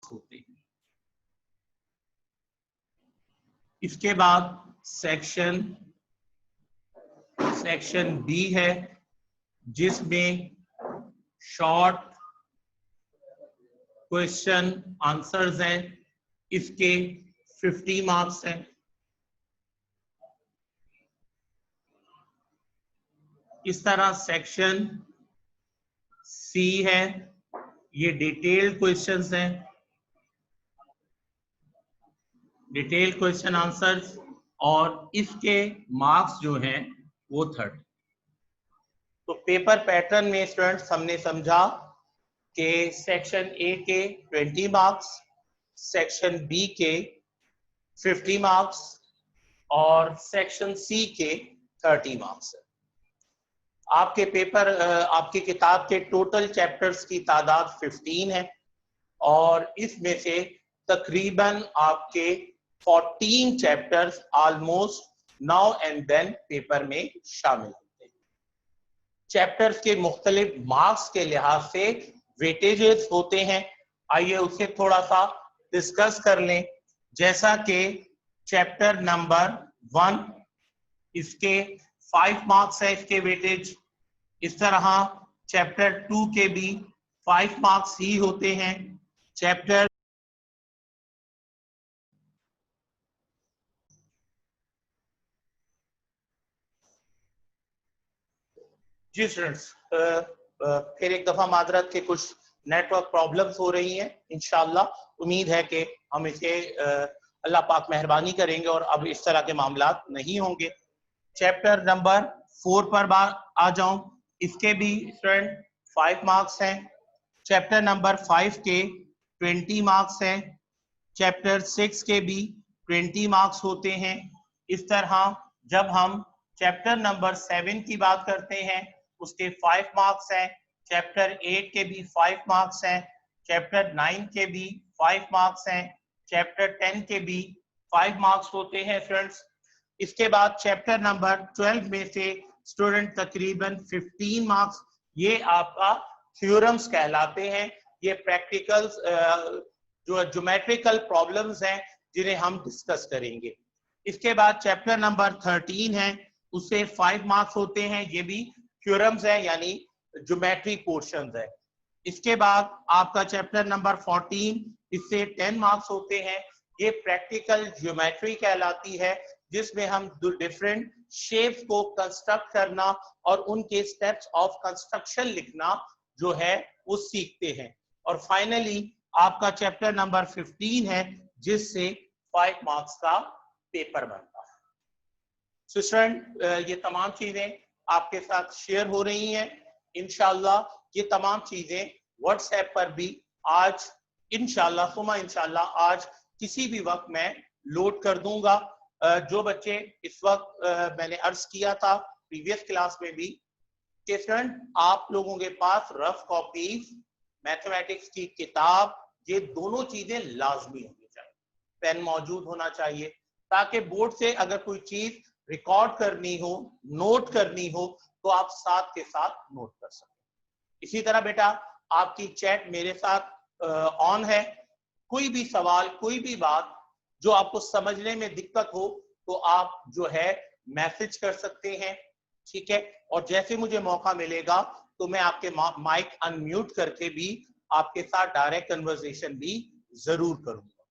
Marks होते हैं। इसके बाद सेक्शन बी है, जिसमें शॉर्ट क्वेश्चन आंसर्स हैं, इसके 50 मार्क्स हैं। इस तरह सेक्शन सी है, ये डिटेल्ड क्वेश्चंस हैं, डिटेल्ड क्वेश्चन आंसर्स, और इसके मार्क्स जो हैं वो 30। तो पेपर पैटर्न में स्टूडेंट्स हमने समझा कि सेक्शन ए के 20 मार्क्स, सेक्शन बी के 50 मार्क्स और सेक्शन सी के 30 मार्क्स है। आपके पेपर आपकी किताब के टोटल चैप्टर्स की तादाद 15 है और इसमें से तकरीबन आपके 14 chapters almost now and then paper में शामिल होते हैं। चैप्टर्स के मुख्तलिफ मार्क्स के लिहाज से वेटेजेस होते हैं, आइए उसे थोड़ा सा डिस्कस कर लें। जैसा कि चैप्टर नंबर 1, इसके 5 मार्क्स है इसके वेटेज। इस तरह चैप्टर 2 के भी 5 मार्क्स ही होते हैं। चैप्टर जी स्टूडेंट्स, फिर एक दफा माजरत के कुछ नेटवर्क प्रॉब्लम्स हो रही हैं। इंशाल्लाह उम्मीद है कि हम इसे अल्लाह पाक मेहरबानी करेंगे और अब इस तरह के मामलात नहीं होंगे। चैप्टर नंबर 4 पर आ जाऊं, इसके भी स्टूडेंट 5 मार्क्स हैं। चैप्टर नंबर 5 के 20 मार्क्स हैं। चैप्टर 6 के भी 20 मार्क्स होते हैं। इस तरह जब हम चैप्टर नंबर 7 की बात करते हैं, उसके 5 मार्क्स हैं। चैप्टर 8 के भी 5 मार्क्स हैं। चैप्टर 9 के भी 5 मार्क्स हैं। चैप्टर 10 के भी 5 मार्क्स होते हैं फ्रेंड्स। इसके बाद चैप्टर नंबर 12 में से स्टूडेंट तकरीबन 15 मार्क्स ये आपका थ्योरम्स कहलाते हैं। ये प्रैक्टिकल्स जो ज्योमेट्रिकल प्रॉब्लम्स हैं जिन्हें हम डिस्कस करेंगे। इसके बाद चैप्टर नंबर 13 है, उससे 5 मार्क्स होते हैं। ये भी थ्योरम्स है यानी ज्योमेट्री पोर्शंस है। इसके बाद आपका चैप्टर नंबर 14, इससे 10 मार्क्स होते हैं। ये प्रैक्टिकल ज्योमेट्री कहलाती है, जिसमें हम डिफरेंट शेप्स को कंस्ट्रक्ट करना और उनके स्टेप्स ऑफ कंस्ट्रक्शन लिखना जो है वो सीखते हैं। और फाइनली आपका चैप्टर नंबर 15 है, जिससे 5 मार्क्स का पेपर बनता है। सो स्टूडेंट, ये तमाम चीजें आपके साथ शेयर हो रही हैं। इंशाल्लाह ये तमाम चीजें व्हाट्सएप पर भी आज इंशाल्लाह आज किसी भी वक्त मैं लोड कर दूंगा। जो बच्चे इस वक्त मैंने अर्ज किया था प्रीवियस क्लास में भी कि स्टूडेंट आप लोगों के पास रफ कॉपीज, मैथमेटिक्स की किताब, ये दोनों चीजें लाजमी होनी चाहिए। पेन मौजूद होना चाहिए ताकि बोर्ड से अगर कोई चीज रिकॉर्ड करनी हो, नोट करनी हो, तो आप साथ के साथ नोट कर सकें। इसी तरह बेटा आपकी चैट मेरे साथ ऑन है। कोई भी सवाल, कोई भी बात जो आपको समझने में दिक्कत हो तो आप जो है मैसेज कर सकते हैं, ठीक है। और जैसे मुझे मौका मिलेगा तो मैं आपके माइक अनम्यूट करके भी आपके साथ डायरेक्ट कन्वर्सेशन भी जरूर करूंगा।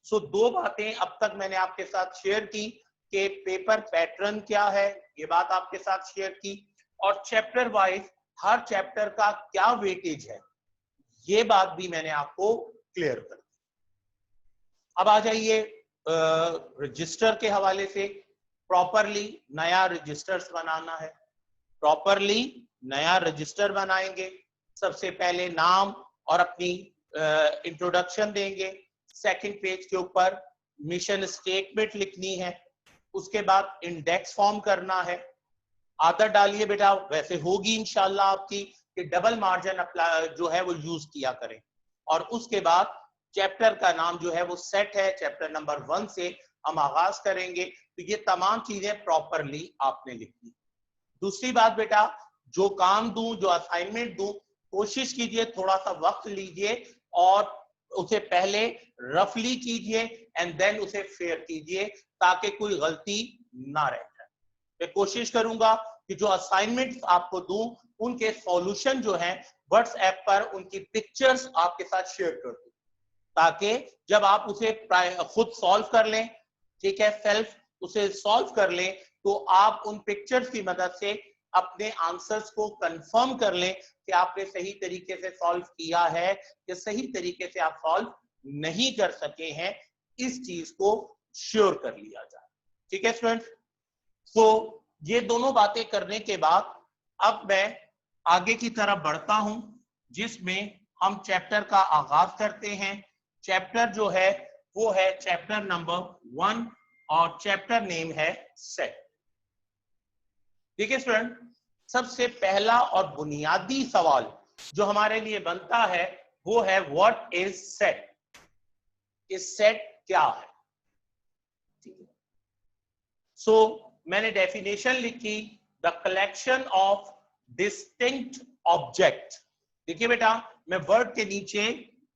सो 2 बातें अब तक मैंने आपके साथ शेयर की कि पेपर पैटर्न क्या है, ये बात आपके साथ शेयर की, और चैप्टर वाइज हर चैप्टर का क्या वेटेज है ये बात भी मैंने आपको क्लियर कर दी। अब आ जाइए रजिस्टर के हवाले से। प्रॉपरली नया रजिस्टर्स बनाना है, प्रॉपरली नया रजिस्टर बनाएंगे। सबसे पहले नाम और अपनी इंट्रोडक्शन देंगे। सेकंड पेज के ऊपर मिशन स्टेटमेंट लिखनी है। उसके बाद इंडेक्स फॉर्म करना है। आदत डालिए बेटा, वैसे होगी इंशाल्लाह आपकी, कि डबल मार्जिन जो है वो यूज किया करें। और उसके बाद चैप्टर का नाम जो है वो सेट है, चैप्टर नंबर 1 से हम आगाज करेंगे। तो ये तमाम चीजें प्रॉपरली आपने लिखनी। दूसरी बात बेटा, जो काम दूं, जो असाइनमेंट दूं, कोशिश कीजिए थोड़ा सा वक्त लीजिए और उसे पहले रफली कीजिए एंड देन उसे फेयर कीजिए ताकि कोई गलती ना रह जाए। मैं कोशिश करूंगा कि जो असाइनमेंट्स आपको दूं उनके सॉल्यूशन जो हैं व्हाट्सएप पर उनकी पिक्चर्स आपके साथ शेयर कर दूं ताकि जब आप उसे खुद सॉल्व कर लें, ठीक है, सेल्फ उसे सॉल्व कर लें, तो आप उन पिक्चर्स की मदद से अपने आंसर्स को कंफर्म कर लें कि आपने सही तरीके से सॉल्व किया है या सही तरीके से आप सॉल्व नहीं कर सके हैं, इस चीज को श्योर कर लिया जाए। ठीक है स्टूडेंट, तो ये दोनों बातें करने के बाद अब मैं आगे की तरफ बढ़ता हूं जिसमें हम चैप्टर का आगाज करते हैं। चैप्टर जो है वो है चैप्टर नंबर 1 और चैप्टर नेम है सेट। देखिए स्टूडेंट, सबसे पहला और बुनियादी सवाल जो हमारे लिए बनता है वो है व्हाट इज सेट। इस सेट क्या है? सो मैंने डेफिनेशन लिखी, the collection of distinct object. देखिए बेटा, मैं वर्ड के नीचे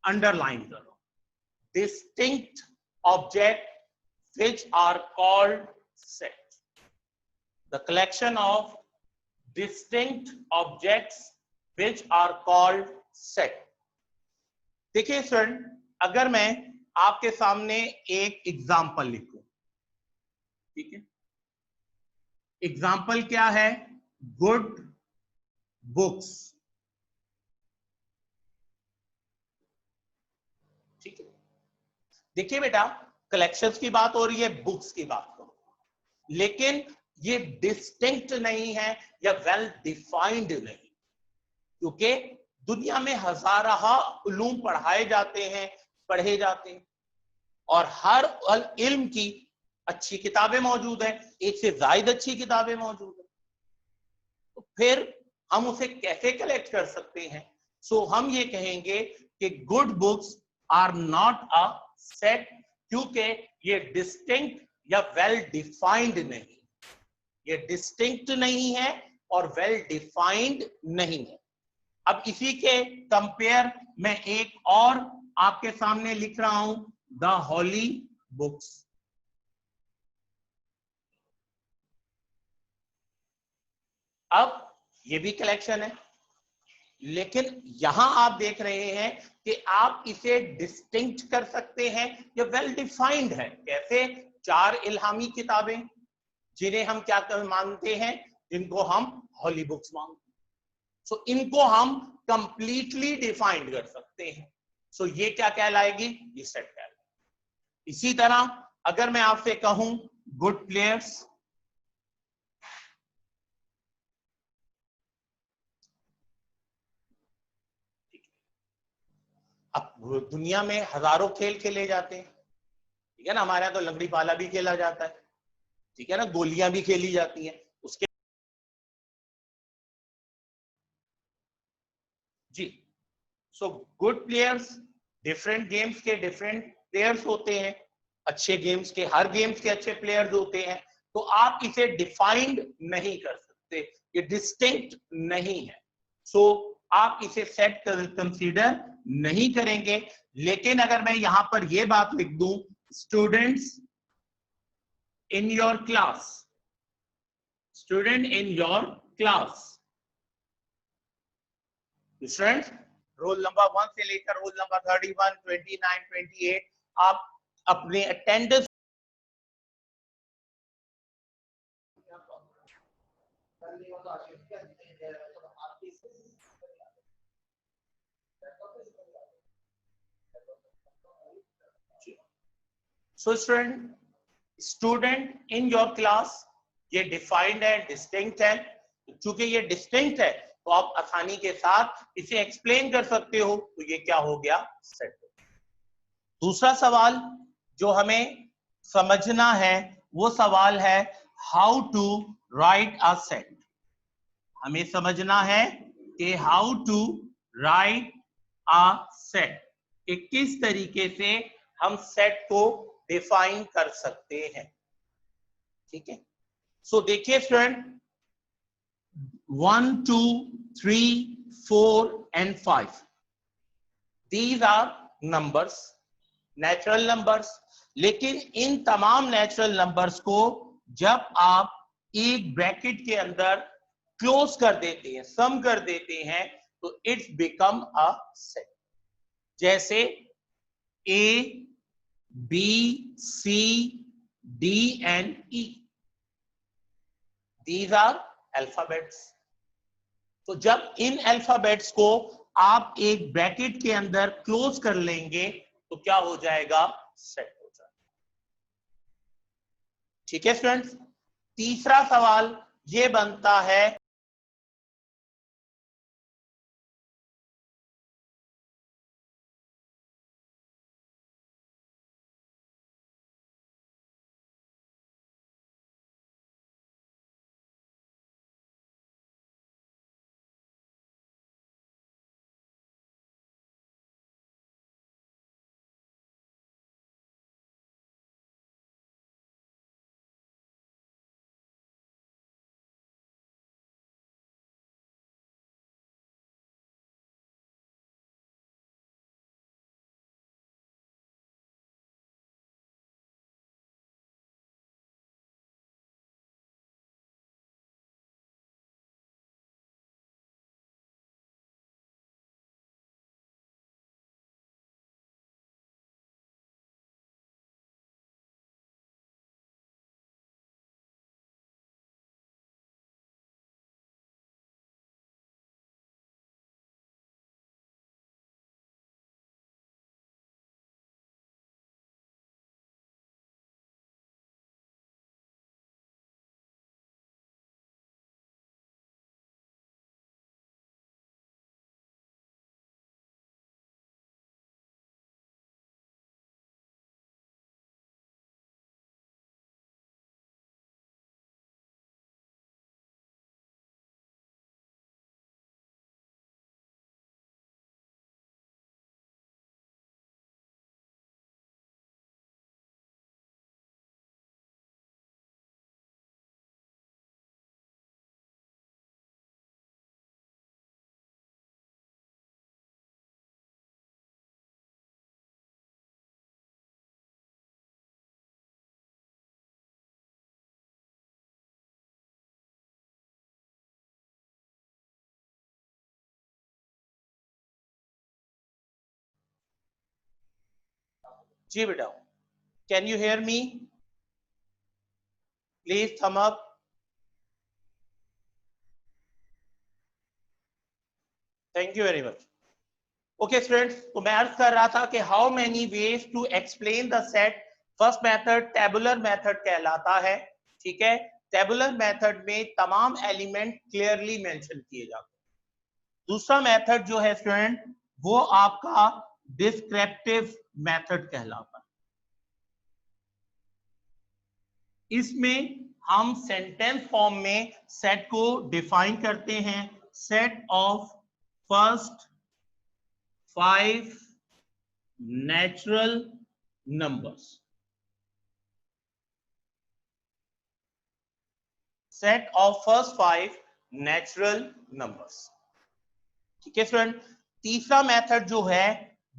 अंडरलाइन कर रहा हूं, distinct object which are called set. The collection of distinct objects which are called set. देखिए सर, अगर मैं आपके सामने एक एग्जाम्पल लिखूं, ठीक है, एग्जाम्पल क्या है? Good books. ठीक है, देखिए बेटा, कलेक्शंस की बात हो रही है, बुक्स की बात हो, लेकिन ये डिस्टिंक्ट नहीं है या वेल डिफाइंड नहीं, क्योंकि दुनिया में हजारा उलूम पढ़ाए जाते हैं, पढ़े जाते हैं, और हर इल्म की अच्छी किताबें मौजूद हैं, एक से ज्यादा अच्छी किताबें मौजूद हैं, तो फिर हम उसे कैसे कलेक्ट कर सकते हैं? सो हम ये कहेंगे कि good books are not a set, क्योंकि ये डिस्टिंक्ट या वेल डिफाइंड नहीं, ये डिस्टिंक्ट नहीं है और वेल डिफाइंड नहीं है। अब इसी के कंपेयर में एक और आपके सामने लिख रहा हूं, द होली बुक्स। अब ये भी कलेक्शन है, लेकिन यहां आप देख रहे हैं कि आप इसे डिस्टिंक्ट कर सकते हैं, ये वेल डिफाइंड है। कैसे? 4 इल्हामी किताबें जिन्हें हम क्या मानते हैं, जिनको हम होली बुक्स मानते हैं, सो इनको हम कंप्लीटली डिफाइंड कर सकते हैं। सो ये क्या कहलाएगी? ये सेट कहलाएगी। इसी तरह अगर मैं आपसे कहूं गुड प्लेयर्स, अब दुनिया में हजारों खेल खेले जाते हैं, ठीक है ना, हमारे यहाँ तो लंगड़ी पाला भी खेला जाता है, ठीक है ना, गोलियां भी खेली जाती हैं उसके जी। So good players, different games के डिफरेंट प्लेयर्स होते हैं, अच्छे गेम्स के हर गेम्स के अच्छे प्लेयर्स होते हैं, तो आप इसे डिफाइंड नहीं कर सकते, ये डिस्टिंक्ट नहीं है, सो आप इसे सेट कंसीडर नहीं करेंगे। लेकिन अगर मैं यहां पर यह बात लिख दूं, students in your class, student in your class, students roll number 1 से लेकर रोल नंबर 31, 29, 28, आप अपने attendance so student in your class, ये डिफाइंड है, डिस्टिंक्ट है। चूंकि ये डिस्टिंक्ट है तो आप आसानी के साथ इसे एक्सप्लेन कर सकते हो, तो ये क्या हो गया? सेट। दूसरा सवाल जो हमें समझना है वो सवाल है how to write a set. हमें समझना है कि how to write a set, कि किस तरीके से हम सेट को डिफाइन कर सकते हैं। ठीक है, सो देखिए student, 1, 2, 3, 4 and 5, these are numbers, natural numbers. लेकिन इन तमाम नेचुरल नंबर्स को जब आप एक ब्रैकेट के अंदर क्लोज कर देते हैं, सम कर देते हैं, तो इट्स बिकम अ सेट। जैसे A, B, C, D and E, these are alphabets. तो जब इन अल्फाबेट्स को आप एक ब्रैकेट के अंदर क्लोज कर लेंगे तो क्या हो जाएगा, सेट हो जाएगा। ठीक है स्टूडेंट्स। तीसरा सवाल ये बनता है, जी बेटा, can you hear me? Please thumb up. Thank you very much. Okay students, तो मैं अर्ज कर रहा था कि how many ways to explain the set. First method tabular method कहलाता है। ठीक है, टेबुलर मेथड में तमाम एलिमेंट क्लियरली मेंशन किए जाते हैं। दूसरा मेथड जो है स्टूडेंट, वो आपका डिस्क्रिप्टिव मेथड कहलाता है। इसमें हम सेंटेंस फॉर्म में सेट को डिफाइन करते हैं। Set of first 5 natural numbers, set of first 5 natural numbers। ठीक है स्टूडेंट। तीसरा मेथड जो है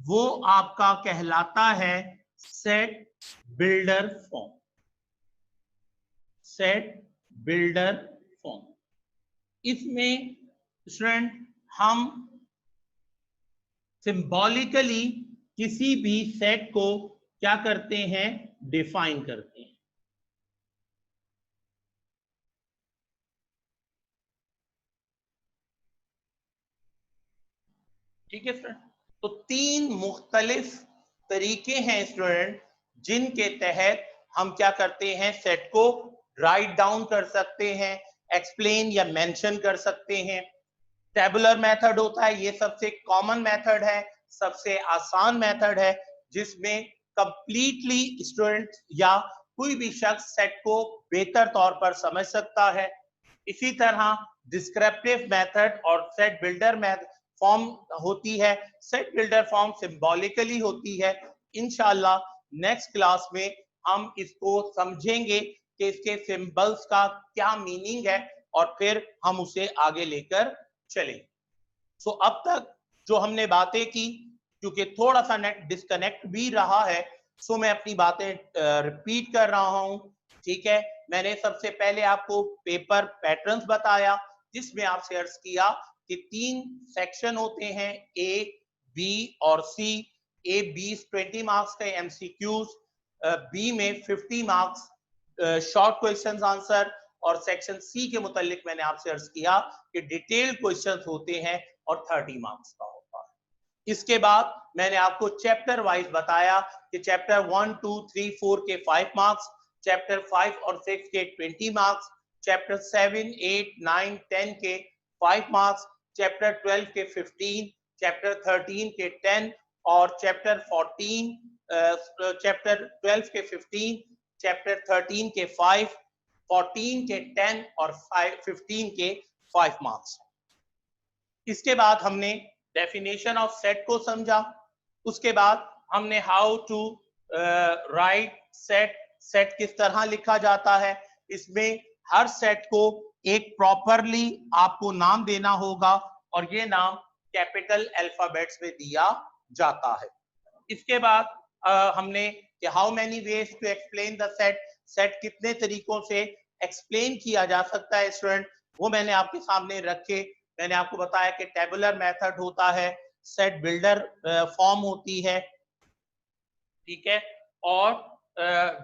वो आपका कहलाता है set builder form. Set builder form, इसमें स्टूडेंट हम सिंबॉलिकली किसी भी सेट को क्या करते हैं, डिफाइन करते हैं। ठीक है स्टूडेंट। तो 3 मुख्तलिफ तरीके हैं स्टूडेंट जिनके तहत हम क्या करते हैं, सेट को राइट डाउन कर सकते हैं, एक्सप्लेन या मेंशन कर सकते हैं। टेबुलर मेथड होता है, ये सबसे कॉमन मेथड है, सबसे आसान मेथड है, जिसमें कंप्लीटली स्टूडेंट या कोई भी शख्स सेट को बेहतर तौर पर समझ सकता है। इसी तरह डिस्क्रिप्टिव मेथड और सेट बिल्डर फॉर्म होती है। सेट बिल्डर फॉर्म सिंबॉलिकली होती है। इंशाल्लाह नेक्स्ट क्लास में हम इसको समझेंगे कि इसके सिंबल्स का क्या मीनिंग है और फिर हम उसे आगे लेकर चलेंगे। सो अब तक जो हमने बातें की, क्योंकि थोड़ा सा नेट डिस्कनेक्ट भी रहा है, सो मैं अपनी बातें रिपीट कर रहा हूं। ठीक है, मैंने सबसे पहले आपको पेपर पैटर्न्स बताया, जिसमें आपसे अर्ज किया कि 3 सेक्शन होते हैं, ए, बी और सी। ए 20 मार्क्स के एमसीक्यूज, बी में 50 मार्क्स शॉर्ट क्वेश्चंस आंसर, और सेक्शन सी के मुतालिक मैंने आपसे अर्ज किया कि डिटेल्ड क्वेश्चंस होते हैं और 30 मार्क्स का होता है। इसके बाद मैंने आपको चैप्टर वाइज बताया कि चैप्टर 1, 2, 3, 4 के 5 मार्क्स, चैप्टर 5 और 6 के 20 मार्क्स, चैप्टर 7, 8, 9, 10 के 5 मार्क्स, चैप्टर 12 के 15, चैप्टर 13 के 10 और चैप्टर 12 के 15, चैप्टर 13 के 5, 14 के 10 और 15 के 5 मार्क्स। इसके बाद हमने डेफिनेशन ऑफ सेट को समझा। उसके बाद हमने how to write set, set किस तरह लिखा जाता है। इसमें हर सेट को एक प्रॉपरली आपको नाम देना होगा और ये नाम कैपिटल अल्फाबेट्स में दिया जाता है। इसके बाद हमने कि how many ways to explain the set, set कितने तरीकों से एक्सप्लेन किया जा सकता है स्टूडेंट, वो मैंने आपके सामने रखे। मैंने आपको बताया कि टेबुलर मेथड होता है, सेट बिल्डर फॉर्म होती है, ठीक है, और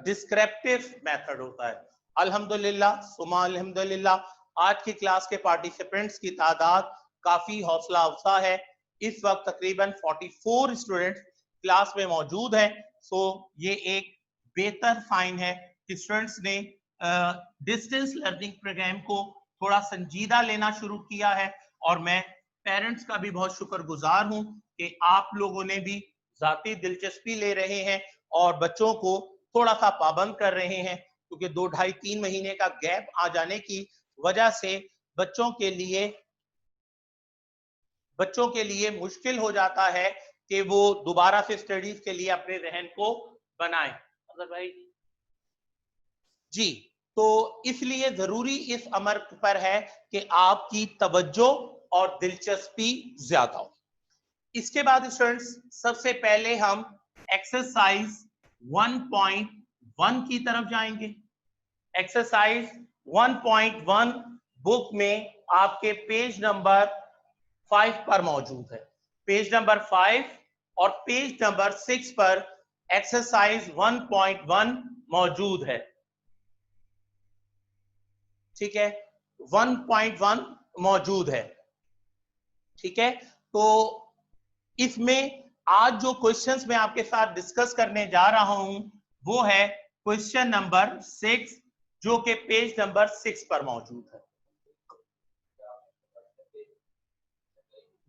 डिस्क्रिप्टिव मेथड होता है। अल्हम्दुलिल्लाह सुमा अल्हम्दुलिल्लाह आज की क्लास के पार्टिसिपेंट्स की तादाद काफी हौसला अफजा है। इस वक्त तकरीबन 44 स्टूडेंट्स क्लास में मौजूद हैं। सो ये एक बेहतर साइन है कि स्टूडेंट्स ने डिस्टेंस लर्निंग प्रोग्राम को थोड़ा संजीदा लेना शुरू किया है, और मैं पेरेंट्स का भी बहुत शुक्रगुजार हूं कि आप लोगों ने भी जाती दिलचस्पी ले रहे हैं और बच्चों को थोड़ा सा पाबंद कर रहे हैं, क्योंकि 2, 2.5, 3 महीने का गैप आ जाने की वजह से बच्चों के लिए मुश्किल हो जाता है कि वो दोबारा से स्टडीज के लिए अपने जहन को बनाएं। अगर भाई जी, तो इसलिए जरूरी इस अमर पर है कि आपकी तवज्जो और दिलचस्पी ज्यादा हो। इसके बाद स्टूडेंट्स सबसे पहले हम एक्सरसाइज 1.1 की तरफ जाएंगे। एक्सरसाइज 1.1 बुक में आपके पेज नंबर 5 पर मौजूद है। पेज नंबर 5 और पेज नंबर 6 पर एक्सरसाइज 1.1 मौजूद है, ठीक है, 1.1 मौजूद है, ठीक है। तो इसमें आज जो क्वेश्चंस मैं आपके साथ डिस्कस करने जा रहा हूं वो है क्वेश्चन नंबर 6, जो कि पेज नंबर 6 पर मौजूद है।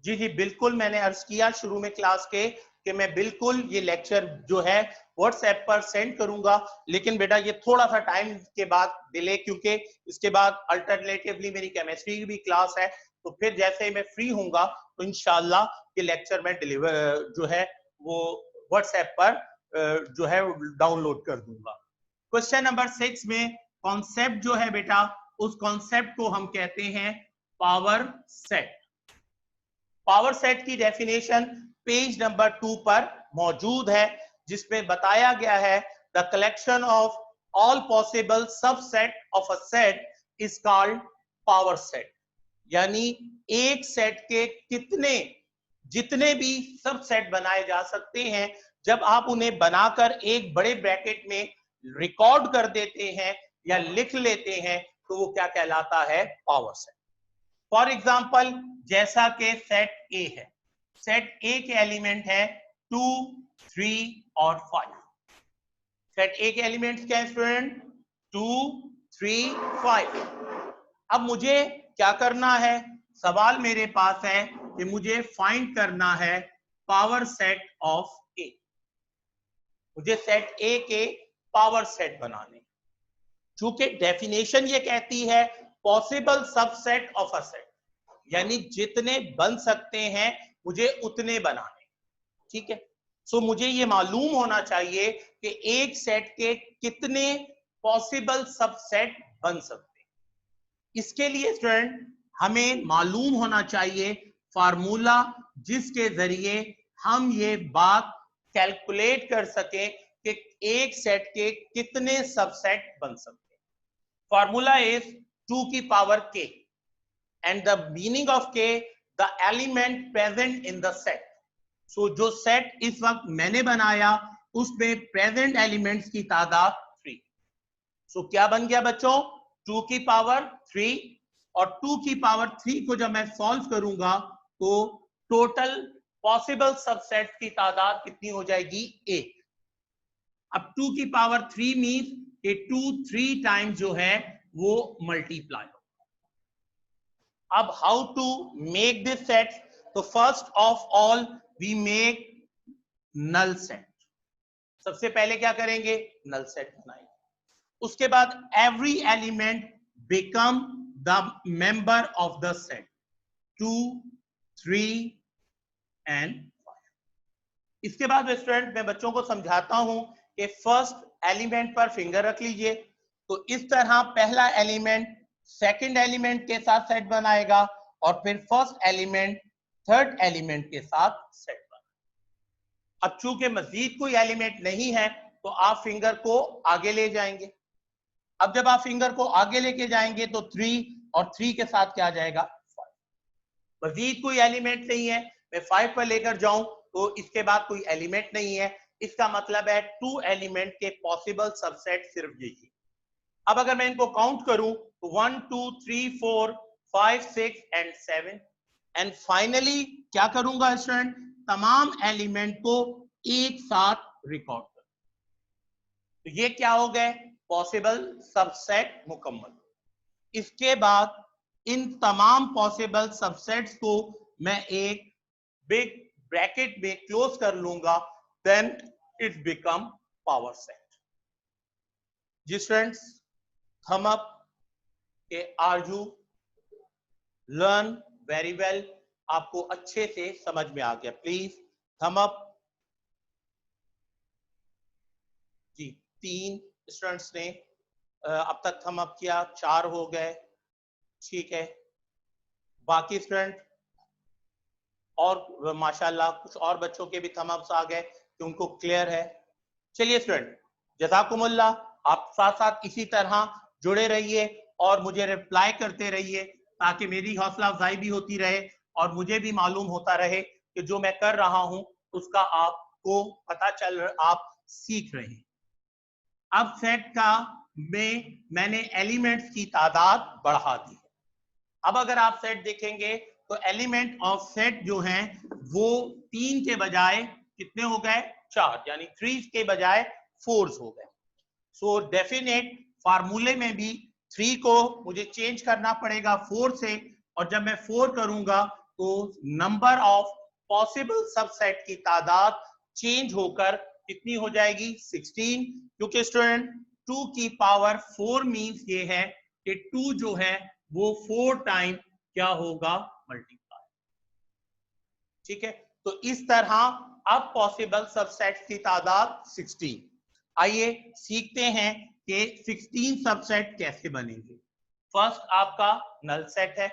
जी जी बिल्कुल, मैंने अर्ज किया शुरू में क्लास के कि मैं बिल्कुल ये लेक्चर जो है व्हाट्सएप पर सेंड करूंगा, लेकिन बेटा ये थोड़ा सा टाइम के बाद डिले, क्योंकि इसके बाद अल्टरनेटिवली मेरी केमिस्ट्री की भी क्लास है, तो फिर जैसे ही मैं फ्री होऊंगा तो इंशाल्लाह ये लेक्चर मैं डिलीवर जो है वो व्हाट्सएप पर जो है डाउनलोड कर दूंगा। क्वेश्चन नंबर 6 में कॉन्सेप्ट जो है बेटा, उस कॉन्सेप्ट को हम कहते हैं पावर सेट। पावर सेट की डेफिनेशन पेज नंबर 2 पर मौजूद है, जिसमें बताया गया है the collection of all possible subset of a set is called power set. यानी एक सेट के जितने भी सबसेट बनाए जा सकते हैं, जब आप उन्हें बनाकर एक बड़े ब्रैकेट में रिकॉर्ड कर देते हैं या लिख लेते हैं तो वो क्या कहलाता है, पावर सेट। फॉर एग्जाम्पल जैसा कि सेट ए है, सेट ए के एलिमेंट है 2, 3 और 5। सेट ए के एलिमेंट्स क्या है स्टूडेंट, 2, 3, 5। अब मुझे क्या करना है, सवाल मेरे पास है कि मुझे फाइंड करना है पावर सेट ऑफ ए। मुझे सेट ए के पावर सेट बनाने, चूंकि डेफिनेशन ये कहती है possible subset of a set, यानी जितने बन सकते हैं मुझे उतने बनाने, ठीक है। सो मुझे ये मालूम होना चाहिए कि एक सेट के कितने पॉसिबल सबसेट बन सकते हैं। इसके लिए स्टूडेंट हमें मालूम होना चाहिए फार्मूला, जिसके जरिए हम ये बात कैलकुलेट कर सके कि एक सेट के कितने सबसेट बन सकते हैं। फॉर्मूला इज 2 की power k and the meaning of k the element present in the set. So जो सेट इस वक्त मैंने बनाया उसमें प्रेजेंट एलिमेंट्स की तादाद 3। सो क्या बन गया बच्चों, 2 की पावर 3, और 2 की पावर 3 को जब मैं सॉल्व करूंगा तो टोटल पॉसिबल सबसेट की तादाद कितनी हो जाएगी, 1। अब 2 की पावर 3 मींस कि 2 3 टाइम्स जो है वो मल्टीप्लाई हो। अब how to make this set, तो first of all we make null set. सबसे पहले क्या करेंगे, नल सेट बनाएंगे। उसके बाद every element become the member of the set, 2 3 and 5। इसके बाद स्टूडेंट मैं बच्चों को समझाता हूं कि फर्स्ट एलिमेंट पर फिंगर रख लीजिए। तो इस तरह पहला एलिमेंट सेकंड एलिमेंट के साथ सेट बनाएगा और फिर फर्स्ट एलिमेंट थर्ड एलिमेंट के साथ सेट बनाएगा। अब चूंकि मजीद कोई एलिमेंट नहीं है तो आप फिंगर को आगे ले जाएंगे। अब जब आप फिंगर को आगे लेके जाएंगे तो 3 और 3 के साथ क्या आ जाएगा, 5। मजीद कोई एलिमेंट नहीं है, मैं 5 पर लेकर जाऊं तो इसके बाद कोई एलिमेंट नहीं है, इसका मतलब है 2 एलिमेंट के पॉसिबल सबसेट सिर्फ यही। अब अगर मैं इनको काउंट करूं तो 1 2 3 4 5 6 एंड 7, एंड फाइनली क्या करूंगा स्टूडेंट, तमाम एलिमेंट को एक साथ रिकॉर्ड कर। तो ये क्या हो गए, पॉसिबल सबसेट मुकम्मल। इसके बाद इन तमाम पॉसिबल सबसेट्स को मैं एक बिग ब्रैकेट में क्लोज कर लूंगा, then it become power set. जी स्टूडेंट्स, थम अप के are you learn very well, आपको अच्छे से समझ में आ गया, please thumb up. Ji 3 students ने अब तक थम अप किया, 4 हो गए, ठीक है। बाकी स्टूडेंट और माशाल्लाह कुछ और बच्चों के भी थम अप्स आ गए कि उनको क्लियर है। चलिए स्टूडेंट, जज़ाकुमुल्लाह, आप साथ साथ इसी तरह जुड़े रहिए और मुझे रिप्लाई करते रहिए ताकि मेरी हौसला अफजाई भी होती रहे और मुझे भी मालूम होता रहे कि जो मैं कर रहा हूं उसका आपको पता चल, आप सीख रहे हैं। अब सेट का में मैंने एलिमेंट्स की तादाद बढ़ा दी है। अब अगर आप सेट देखेंगे तो एलिमेंट ऑफ सेट जो हैं वो 3 के बजाय कितने हो गए, 4, यानी 3 के बजाय 4 हो गए। सो डेफिनेट फार्मूले में भी 3 को मुझे चेंज करना पड़ेगा 4 से, और जब मैं 4 करूंगा तो नंबर ऑफ पॉसिबल सबसेट की तादाद चेंज होकर कितनी हो जाएगी, 16। क्योंकि स्टूडेंट 2 की पावर 4 मींस ये है कि 2 जो है वो 4 टाइम क्या होगा, मल्टीप्लाई। ठीक है, तो इस तरह अब पॉसिबल सबसेट की तादाद 16। आइए सीखते हैं कि 16 सबसेट कैसे बनेंगे। फर्स्ट आपका नल सेट है,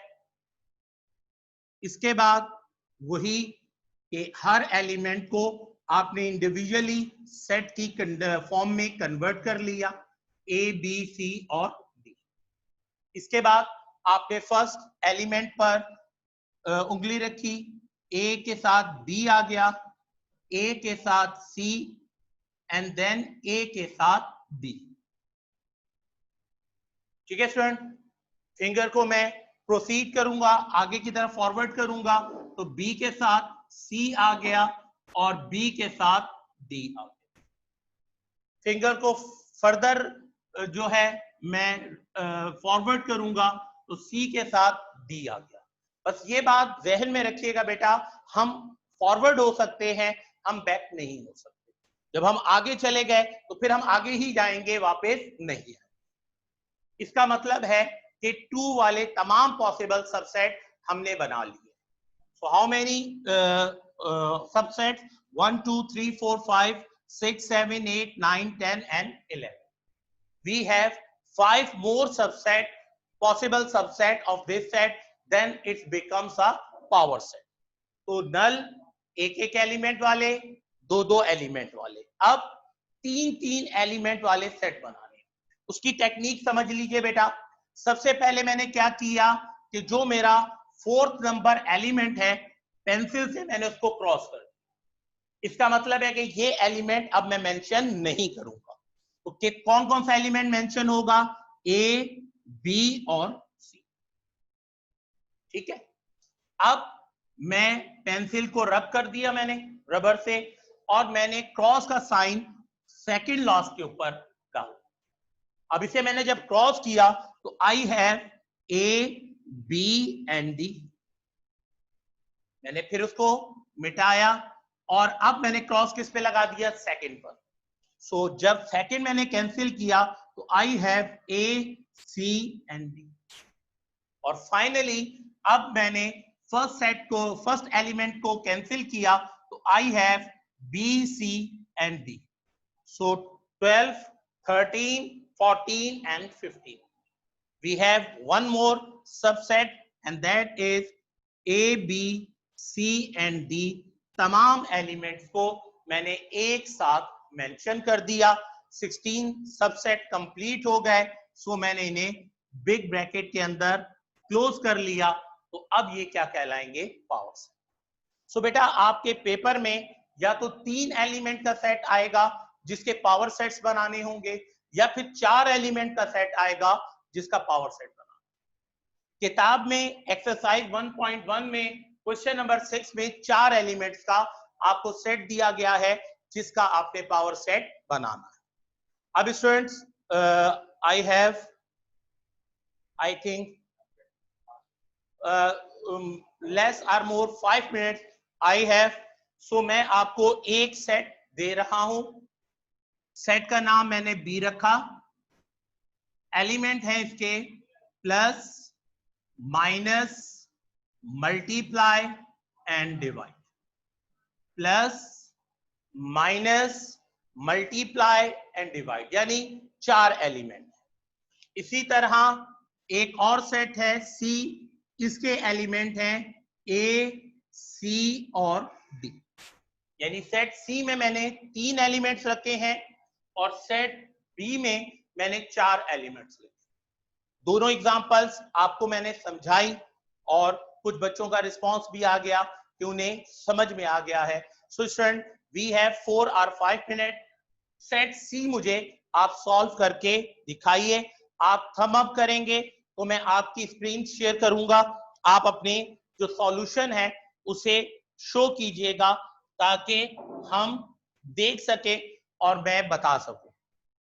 इसके बाद वही कि हर एलिमेंट को आपने इंडिविजुअली सेट की फॉर्म में कन्वर्ट कर लिया, ए बी सी और डी। इसके बाद आपने फर्स्ट एलिमेंट पर उंगली रखी, ए के साथ बी आ गया, ए के साथ सी एंड देन ए के साथ डी। ठीक है स्टूडेंट, फिंगर को मैं प्रोसीड करूंगा, आगे की तरफ फॉरवर्ड करूंगा तो बी के साथ सी आ गया और बी के साथ डी आ गया। फिंगर को फर्दर जो है मैं फॉरवर्ड करूंगा तो सी के साथ डी आ गया। बस ये बात जहन में रखिएगा बेटा, हम फॉरवर्ड हो सकते हैं, हम बैक नहीं हो सकते। जब हम आगे चले गए तो फिर हम आगे ही जाएंगे, वापस नहीं है। इसका मतलब है कि 2 वाले तमाम पॉसिबल सबसेट हमने बना लिए। So how many subset, 1 2 3 4 5 6 7 8 9 10 and 11. We have 5 more subset, possible subset of this set, then it becomes a power set. So null एक एक एलिमेंट वाले, दो दो एलिमेंट वाले। अब तीन तीन एलिमेंट वाले सेट बनाने। उसकी टेक्निक समझ लीजिए बेटा। सबसे पहले मैंने क्या किया कि जो मेरा 4th नंबर एलिमेंट है, पेंसिल से मैंने उसको क्रॉस कर दिया। इसका मतलब है कि ये एलिमेंट अब मैं मेंशन नहीं करूंगा। तो कौन कौन सा एलिमेंट मेंशन होगा? ए, बी और सी। ठीक है। अब मैं पेंसिल को रब कर दिया मैंने रबर से, और मैंने क्रॉस का साइन सेकंड लास्ट के ऊपर डाला। अब इसे मैंने जब क्रॉस किया तो I have A, B and D. मैंने फिर उसको मिटाया और अब मैंने क्रॉस किस पे लगा दिया? सेकंड पर। सो जब सेकंड मैंने कैंसिल किया तो I have A, C and D. और फाइनली अब मैंने फर्स्ट एलिमेंट को कैंसिल किया तो I have B, C and D. So 12, 13, 14 and 15. We have one more subset and that is A, B, C and D। तमाम elements को मैंने एक साथ मेंशन कर दिया। 16 सबसेट कंप्लीट हो गए। सो मैंने इन्हें बिग ब्रैकेट के अंदर क्लोज कर लिया। तो अब ये क्या कहलाएंगे? Power set. सो बेटा आपके पेपर में या तो 3 एलिमेंट का सेट आएगा जिसके पावर सेट्स बनाने होंगे, या फिर 4 एलिमेंट का सेट आएगा जिसका पावर सेट बनाना। किताब में एक्सरसाइज 1.1 में क्वेश्चन नंबर 6 में 4 एलिमेंट्स का आपको सेट दिया गया है जिसका आपने पावर सेट बनाना है। अब students I have I think less और मोर 5 मिनट्स आई हैव। सो मैं आपको एक सेट दे रहा हूं। सेट का नाम मैंने बी रखा। एलिमेंट है इसके plus, minus, multiply and divide. Plus, minus, multiply and divide, यानी 4 एलिमेंट। इसी तरह एक और सेट है सी। इसके एलिमेंट हैं ए, सी और डी। यानी सेट सी में मैंने 3 एलिमेंट्स रखे हैं और सेट बी में मैंने 4 एलिमेंट्स रखे। दोनों एग्जांपल्स आपको मैंने समझाई और कुछ बच्चों का रिस्पांस भी आ गया कि उन्हें समझ में आ गया है। सो स्टूडेंट वी हैव 4 और 5 मिनट। सेट सी मुझे आप सॉल्व करके दिखाइए। आप थंब अप करेंगे तो मैं आपकी स्क्रीन शेयर करूंगा। आप अपने जो सॉल्यूशन है उसे शो कीजिएगा ताकि हम देख सके और मैं बता सकूं।